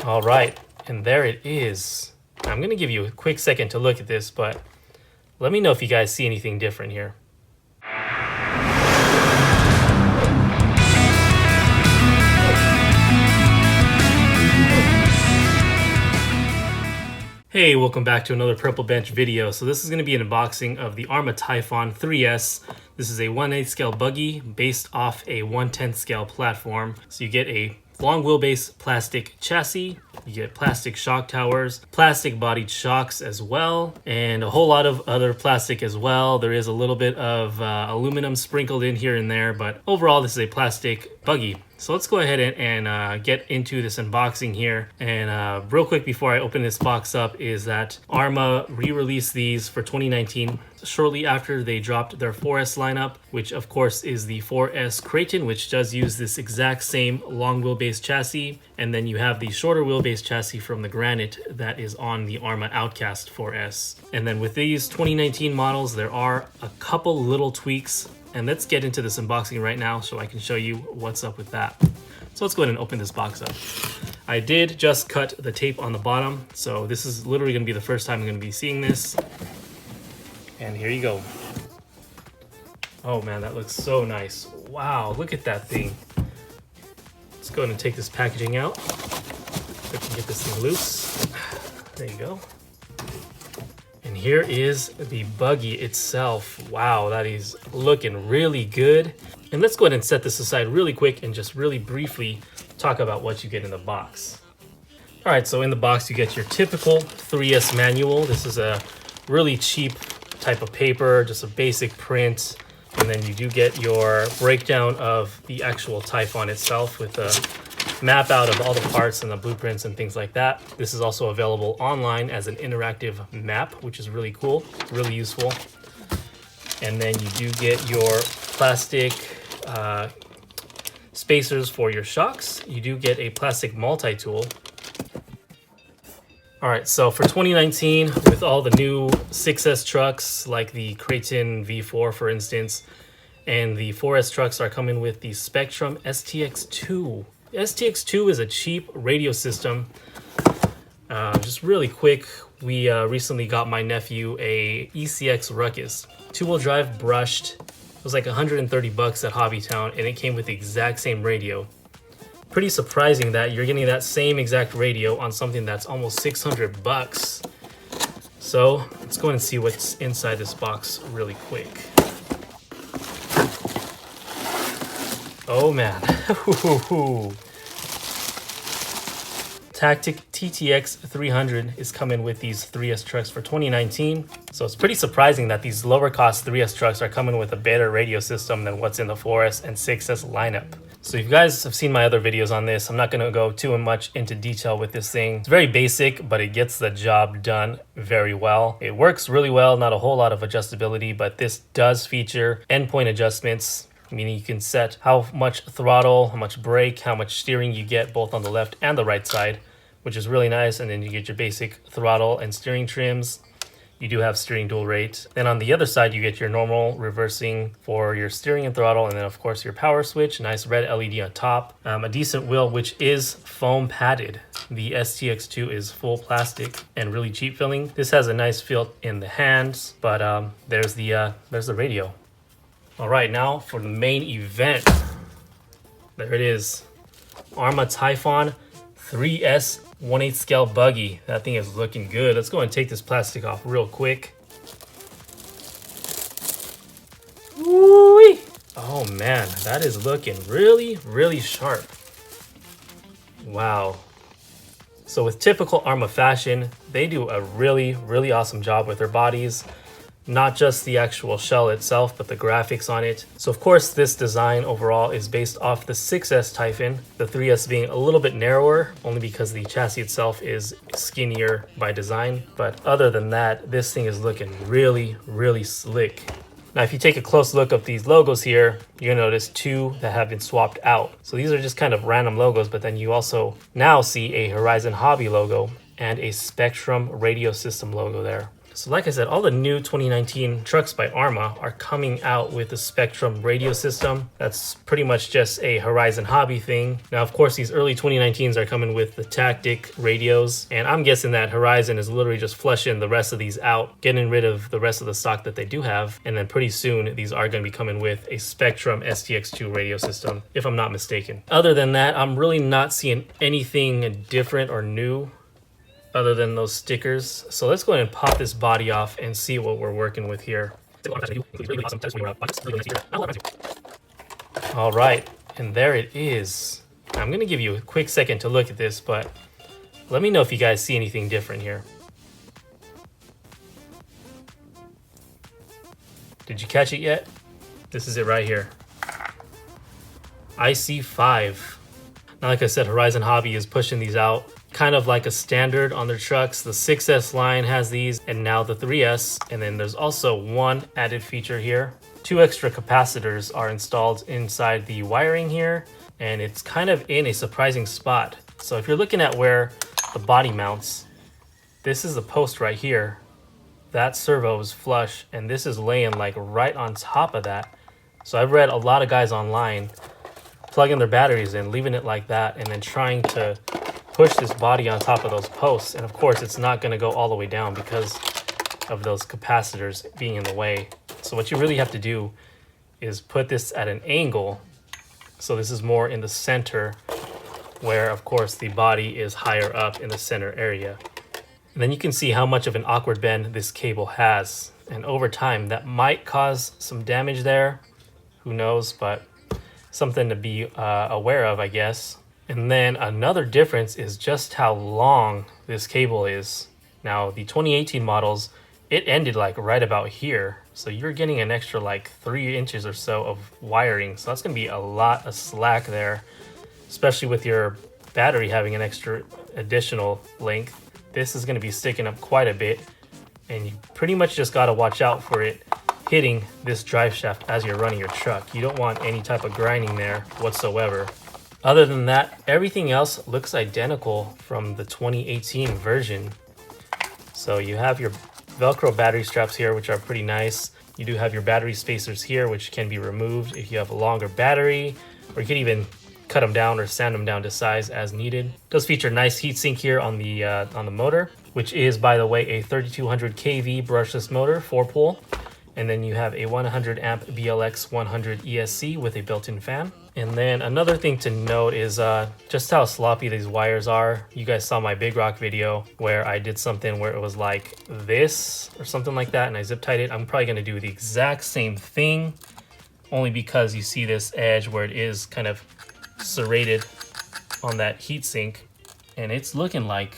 All right, and there it is. I'm going to give you a quick second to look at this, but let me know if you guys see anything different here. Hey, welcome back to another Purple Bench video. So this is going to be an unboxing of the Arrma Typhon 3S. This is a 1/8 scale buggy based off a 1/10 scale platform. So you get a long wheelbase plastic chassis, you get plastic shock towers, plastic bodied shocks as well, and a whole lot of other plastic as well. There is a little bit of aluminum sprinkled in here and there, but overall this is a plastic buggy. So let's go ahead and get into this unboxing here. And real quick before I open this box up is that Arrma re-released these for 2019 shortly after they dropped their 4S lineup, which of course is the 4S Kraton, which does use this exact same long wheelbase chassis. And then you have the shorter wheelbase chassis from the Granite that is on the Arrma Outcast 4S. And then with these 2019 models, there are a couple little tweaks. And let's get into this unboxing right now so I can show you what's up with that. So let's go ahead and open this box up. I did just cut the tape on the bottom, so this is literally going to be the first time I'm going to be seeing this. And here you go. Oh man, that looks so nice. Wow, look at that thing. Let's go ahead and take this packaging out. So I can get this thing loose. There you go. And here is the buggy itself. Wow, that is looking really good. And let's go ahead and set this aside really quick and just really briefly talk about what you get in the box. All right, so in the box you get your typical 3S manual. This is a really cheap type of paper, just a basic print. And then you do get your breakdown of the actual Typhon itself with a map out of all the parts and the blueprints and things like that. This is also available online as an interactive map, which is really cool, really useful. And then you do get your plastic spacers for your shocks. You do get a plastic multi-tool. All right, so for 2019, with all the new 6S trucks, like the Kraton V4, for instance, and the 4S trucks are coming with the Spectrum STX2. The STX2 is a cheap radio system. Just really quick, we recently got my nephew a ECX Ruckus. 2-wheel drive brushed. It was like 130 bucks at Hobbytown, and it came with the exact same radio. Pretty surprising that you're getting that same exact radio on something that's almost 600 bucks. So let's go ahead and see what's inside this box really quick. Oh man. Tactic TTX 300 is coming with these 3S trucks for 2019. So it's pretty surprising that these lower cost 3S trucks are coming with a better radio system than what's in the 4S and 6S lineup. So if you guys have seen my other videos on this, I'm not going to go too much into detail with this thing. It's very basic, but it gets the job done very well. It works really well, not a whole lot of adjustability, but this does feature endpoint adjustments, meaning you can set how much throttle, how much brake, how much steering you get both on the left and the right side, which is really nice. And then you get your basic throttle and steering trims. You do have steering dual rate. Then on the other side, you get your normal reversing for your steering and throttle. And then of course your power switch, nice red LED on top. A decent wheel, which is foam padded. The STX2 is full plastic and really cheap feeling. This has a nice feel in the hands, but there's the radio. All right, now for the main event. There it is. Arrma Typhon 3S 1/8 scale buggy. That thing is looking good. Let's go and take this plastic off real quick. Woo-wee. Oh man, that is looking really, really sharp. Wow. So with typical Arrma fashion, they do a really, really awesome job with their bodies. Not just the actual shell itself, but the graphics on it. So of course, this design overall is based off the 6S Typhon, the 3S being a little bit narrower, only because the chassis itself is skinnier by design. But other than that, this thing is looking really, really slick. Now, if you take a close look at these logos here, you're gonna notice two that have been swapped out. So these are just kind of random logos, but then you also now see a Horizon Hobby logo and a Spectrum radio system logo there. So like I said, all the new 2019 trucks by Arrma are coming out with the Spectrum radio system. That's pretty much just a Horizon hobby thing. Now, of course, these early 2019s are coming with the Tactic radios, and I'm guessing that Horizon is literally just flushing the rest of these out, getting rid of the rest of the stock that they do have, and then pretty soon these are going to be coming with a Spectrum STX2 radio system, if I'm not mistaken. Other than that, I'm really not seeing anything different or new other than those stickers. So let's go ahead and pop this body off and see what we're working with here. All right, and there it is. I'm gonna give you a quick second to look at this, but let me know if you guys see anything different here. Did you catch it yet? This is it right here. IC5. Now, like I said, Horizon Hobby is pushing these out kind of like a standard on their trucks. The 6S line has these, and now the 3S. And then there's also one added feature here. 2 extra capacitors are installed inside the wiring here, and it's kind of in a surprising spot. So if you're looking at where the body mounts, this is the post right here. That servo is flush, and this is laying like right on top of that. So I've read a lot of guys online plugging their batteries in, leaving it like that, and then trying to push this body on top of those posts. And of course, it's not going to go all the way down because of those capacitors being in the way. So what you really have to do is put this at an angle. So this is more in the center, where of course the body is higher up in the center area. And then you can see how much of an awkward bend this cable has. And over time, that might cause some damage there. Who knows, but something to be aware of, I guess. And then another difference is just how long this cable is. Now, the 2018 models, it ended like right about here. So you're getting an extra like 3 inches or so of wiring. So that's gonna be a lot of slack there, especially with your battery having an extra additional length. This is gonna be sticking up quite a bit, and you pretty much just gotta watch out for it hitting this drive shaft as you're running your truck. You don't want any type of grinding there whatsoever. Other than that, everything else looks identical from the 2018 version. So you have your Velcro battery straps here, which are pretty nice. You do have your battery spacers here, which can be removed if you have a longer battery, or you could even cut them down or sand them down to size as needed. It does feature a nice heatsink here on the motor, which is, by the way, a 3200 kV brushless motor, 4-pole. And then you have a 100 amp BLX 100 ESC with a built-in fan. And then another thing to note is just how sloppy these wires are. You guys saw my Big Rock video where I did something where it was like this or something like that, and I zip tied it. I'm probably gonna do the exact same thing, only because you see this edge where it is kind of serrated on that heatsink, and it's looking like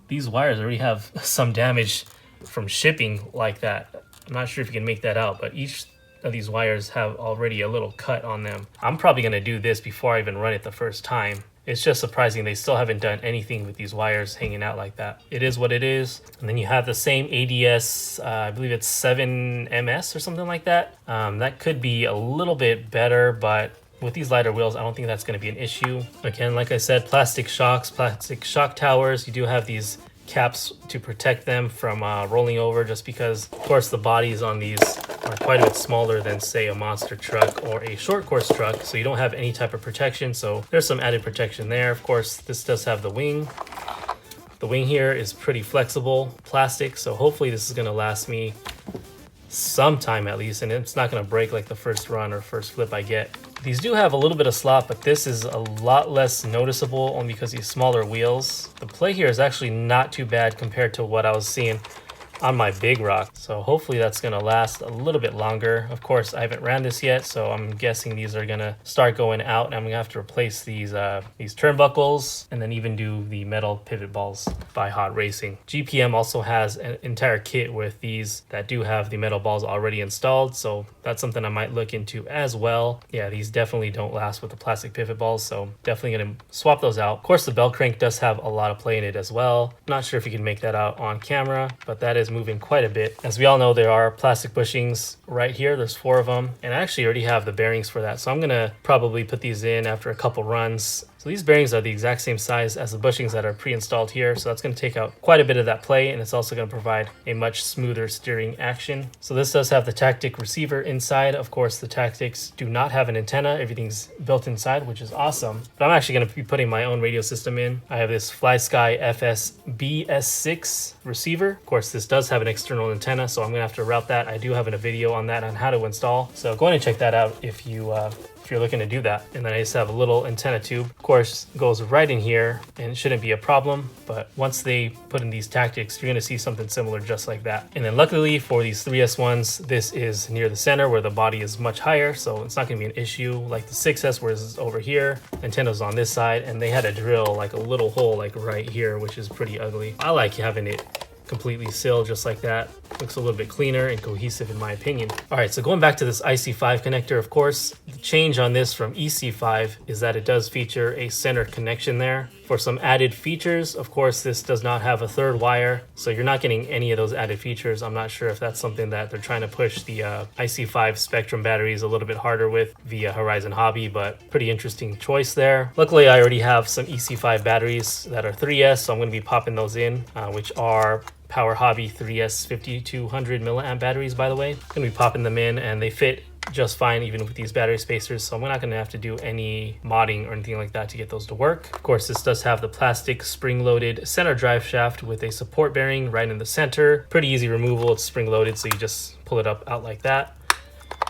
these wires already have some damage from shipping like that. I'm not sure if you can make that out, but each of these wires have already a little cut on them. I'm probably gonna do this before I even run it the first time. It's just surprising they still haven't done anything with these wires hanging out like that. It is what it is. And then you have the same ADS, I believe it's 7MS or something like that. That could be a little bit better, but with these lighter wheels, I don't think that's gonna be an issue. Again, like I said, plastic shocks, plastic shock towers. You do have these caps to protect them from rolling over, just because of course the bodies on these are quite a bit smaller than say a monster truck or a short course truck, so you don't have any type of protection. So there's some added protection there. Of course, this does have the wing. The wing here is pretty flexible plastic, so hopefully this is going to last me some time at least, and it's not going to break like the first run or first flip I get. These do have a little bit of slop, but this is a lot less noticeable only because these smaller wheels. The play here is actually not too bad compared to what I was seeing on my Big Rock. So hopefully that's gonna last a little bit longer. Of course, I haven't ran this yet, so I'm guessing these are gonna start going out, and I'm gonna have to replace these turnbuckles and then even do the metal pivot balls by Hot Racing. GPM also has an entire kit with these that do have the metal balls already installed, so that's something I might look into as well. Yeah, these definitely don't last with the plastic pivot balls, so definitely gonna swap those out. Of course, the bell crank does have a lot of play in it as well. Not sure if you can make that out on camera, but that is moving quite a bit. As we all know, there are plastic bushings right here. There's 4 of them, and I actually already have the bearings for that, so I'm gonna probably put these in after a couple runs. So these bearings are the exact same size as the bushings that are pre-installed here. So that's going to take out quite a bit of that play, and it's also going to provide a much smoother steering action. So this does have the Tactic receiver inside. Of course, the Tactics do not have an antenna. Everything's built inside, which is awesome. But I'm actually going to be putting my own radio system in. I have this FlySky FS-BS6 receiver. Of course, this does have an external antenna, so I'm going to have to route that. I do have a video on that on how to install. So go ahead and check that out if you're looking to do that. And then I just have a little antenna tube. Of course, it goes right in here and it shouldn't be a problem. But once they put in these Tactics, you're gonna see something similar just like that. And then luckily for these 3S ones, this is near the center where the body is much higher. So it's not gonna be an issue like the 6S where it's over here. Antenna's on this side, and they had to drill like a little hole like right here, which is pretty ugly. I like having it completely sealed just like that. Looks a little bit cleaner and cohesive in my opinion. All right, so going back to this IC5 connector, of course, the change on this from EC5 is that it does feature a center connection there. For some added features, of course, this does not have a third wire, so you're not getting any of those added features. I'm not sure if that's something that they're trying to push the IC5 Spectrum batteries a little bit harder with via Horizon Hobby, but pretty interesting choice there. Luckily, I already have some EC5 batteries that are 3S, so I'm going to be popping those in, which are Power Hobby 3S 5200 milliamp batteries, by the way. I'm going to be popping them in, and they fit just fine even with these battery spacers, so I'm not going to have to do any modding or anything like that to get those to work. Of course, this does have the plastic spring-loaded center drive shaft with a support bearing right in the center. Pretty easy removal. It's spring-loaded, so you just pull it up out like that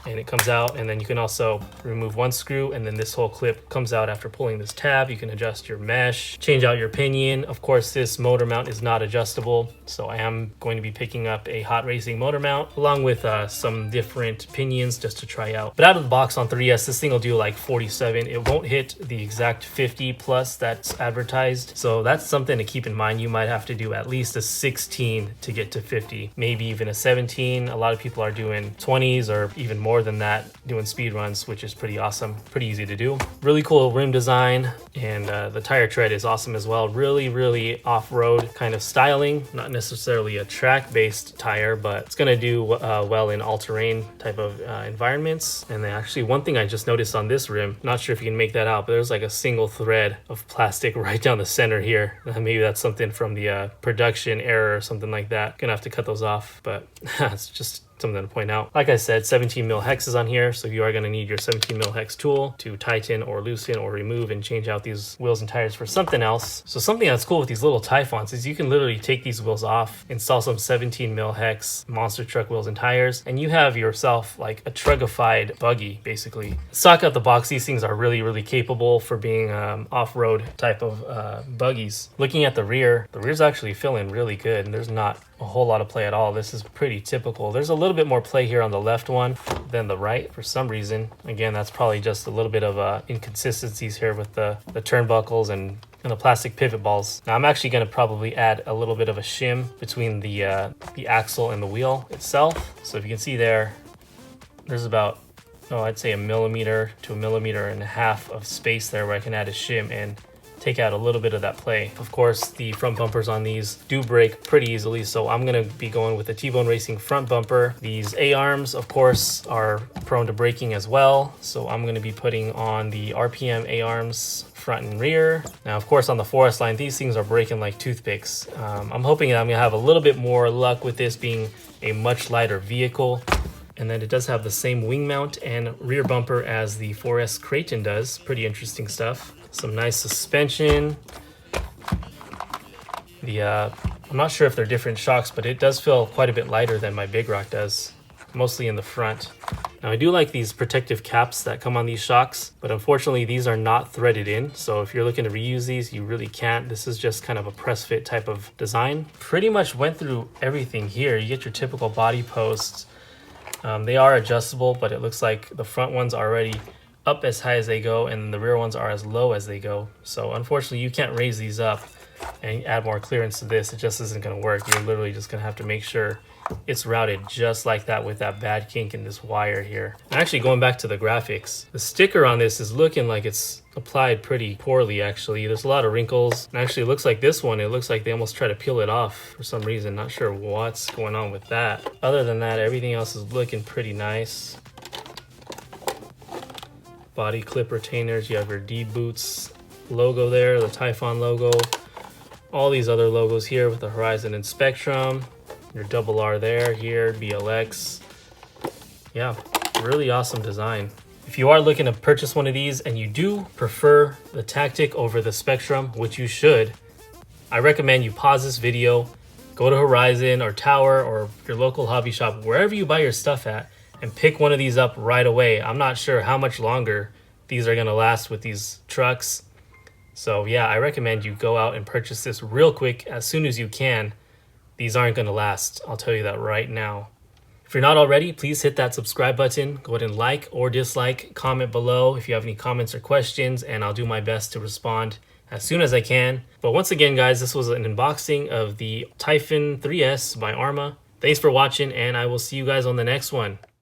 and it comes out. And then you can also remove one screw, and then this whole clip comes out after pulling this tab. You can adjust your mesh, change out your pinion. Of course, this motor mount is not adjustable, so I am going to be picking up a hot racing motor mount along with some different pinions just to try out. But out of the box on 3S, this thing will do like 47. It won't hit the exact 50 plus that's advertised, so that's something to keep in mind. You might have to do at least a 16 to get to 50, maybe even a 17. A lot of people are doing 20s or even more than that, doing speed runs, which is pretty awesome, pretty easy to do. Really cool rim design, and the tire tread is awesome as well. Really off-road kind of styling, not necessarily a track-based tire, but it's gonna do well in all-terrain type of environments. And then actually one thing I just noticed on this rim, not sure if you can make that out, but there's like a single thread of plastic right down the center here. Maybe that's something from the production error or something like that. Gonna have to cut those off, but it's just something to point out. Like I said, 17 mil hex is on here, so you are going to need your 17 mil hex tool to tighten or loosen or remove and change out these wheels and tires for something else. So something that's cool with these little Typhons is you can literally take these wheels off, install some 17 mil hex monster truck wheels and tires, and you have yourself like a truckified buggy basically. Stock out the box, these things are really capable for being off-road type of buggies. Looking at the rear's actually feeling really good, and there's not a whole lot of play at all. This is pretty typical. There's a little bit more play here on the left one than the right for some reason. Again, that's probably just a little bit of inconsistencies here with the turnbuckles and the plastic pivot balls. Now I'm actually going to probably add a little bit of a shim between the axle and the wheel itself. So if you can see there's about, I'd say 1 millimeter to 1.5 millimeters of space there where I can add a shim and take out a little bit of that play. Of course, the front bumpers on these do break pretty easily, so I'm going to be going with the T-Bone Racing front bumper. These A-arms, of course, are prone to breaking as well, so I'm going to be putting on the RPM A-arms front and rear. Now, of course, on the 4S line, these things are breaking like toothpicks. I'm hoping that I'm going to have a little bit more luck with this being a much lighter vehicle. And then it does have the same wing mount and rear bumper as the 4S Creighton does. Pretty interesting stuff. Some nice suspension. I'm not sure if they're different shocks, but it does feel quite a bit lighter than my Big Rock does, mostly in the front. Now I do like these protective caps that come on these shocks, but unfortunately these are not threaded in. So if you're looking to reuse these, you really can't. This is just kind of a press fit type of design. Pretty much went through everything here. You get your typical body posts. They are adjustable, but it looks like the front ones are already up as high as they go and the rear ones are as low as they go. So unfortunately you can't raise these up and add more clearance to this. It just isn't going to work. You're literally just going to have to make sure it's routed just like that with that bad kink in this wire here. And actually, going back to the graphics, the sticker on this is looking like it's applied pretty poorly actually. There's a lot of wrinkles, and actually it looks like this one, it looks like they almost try to peel it off for some reason. Not sure what's going on with that. Other than that, everything else is looking pretty nice. Body clip retainers, you have your D boots logo there, the Typhon logo, all these other logos here with the Horizon and Spectrum, your double R there, here, BLX. Yeah, really awesome design. If you are looking to purchase one of these and you do prefer the Tactic over the Spectrum, which you should, I recommend you pause this video, go to Horizon or Tower or your local hobby shop, wherever you buy your stuff at, and pick one of these up right away. I'm not sure how much longer these are gonna last with these trucks. So yeah, I recommend you go out and purchase this real quick as soon as you can. These aren't gonna last, I'll tell you that right now. If you're not already, please hit that subscribe button. Go ahead and like or dislike, comment below if you have any comments or questions, and I'll do my best to respond as soon as I can. But once again, guys, this was an unboxing of the Typhon 3S by Arrma. Thanks for watching, and I will see you guys on the next one.